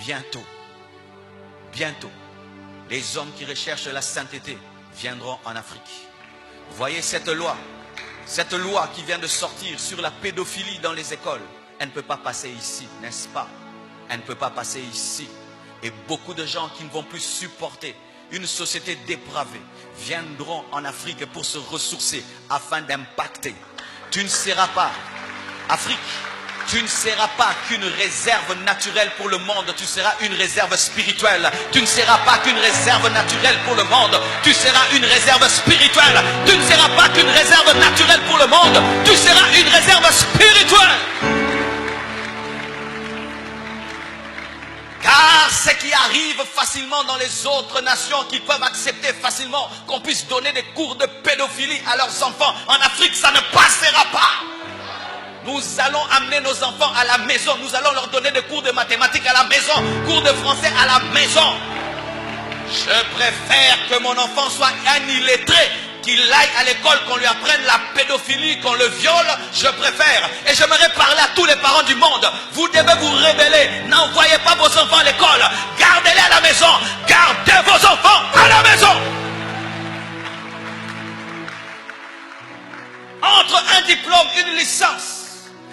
bientôt, bientôt, les hommes qui recherchent la sainteté viendront en Afrique. Voyez cette loi qui vient de sortir sur la pédophilie dans les écoles. Elle ne peut pas passer ici, n'est-ce pas? Elle ne peut pas passer ici. Et beaucoup de gens qui ne vont plus supporter une société dépravée viendront en Afrique pour se ressourcer afin d'impacter. Tu ne seras pas, Afrique, tu ne seras pas qu'une réserve naturelle pour le monde, tu seras une réserve spirituelle. Tu ne seras pas qu'une réserve naturelle pour le monde, tu seras une réserve spirituelle. Tu ne seras pas qu'une réserve naturelle pour le monde, tu seras une réserve spirituelle. Car ce qui arrive facilement dans les autres nations qui peuvent accepter facilement qu'on puisse donner des cours de pédophilie à leurs enfants, en Afrique ça ne passera pas. Nous allons amener nos enfants à la maison. Nous allons leur donner des cours de mathématiques à la maison, cours de français à la maison. Je préfère que mon enfant soit un illettré, qu'il aille à l'école, qu'on lui apprenne la pédophilie, qu'on le viole. Je préfère. Et j'aimerais parler à tous les parents du monde. Vous devez vous rébeller. N'envoyez pas vos enfants à l'école. Gardez-les à la maison. Gardez vos enfants à la maison. Entre un diplôme, une licence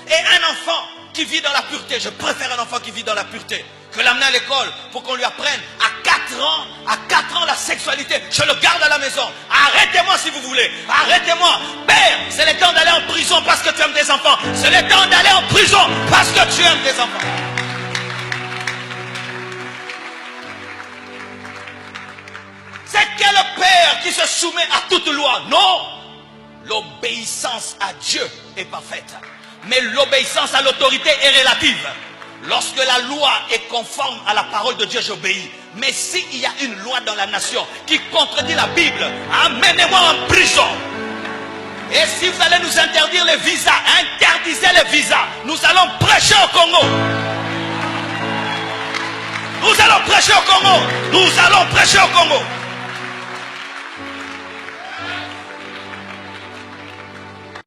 et un enfant qui vit dans la pureté, je préfère un enfant qui vit dans la pureté que l'amener à l'école pour qu'on lui apprenne à 4 ans la sexualité. Je le garde à la maison. Arrêtez-moi si vous voulez. Arrêtez-moi. Père, c'est le temps d'aller en prison parce que tu aimes tes enfants. C'est le temps d'aller en prison parce que tu aimes tes enfants. C'est quel père qui se soumet à toute loi? Non. L'obéissance à Dieu est parfaite. Mais l'obéissance à l'autorité est relative. Lorsque la loi est conforme à la parole de Dieu, j'obéis. Mais s'il y a une loi dans la nation qui contredit la Bible, amenez-moi en prison. Et si vous allez nous interdire les visas, interdisez les visas. Nous allons prêcher au Congo. Nous allons prêcher au Congo. Nous allons prêcher au Congo.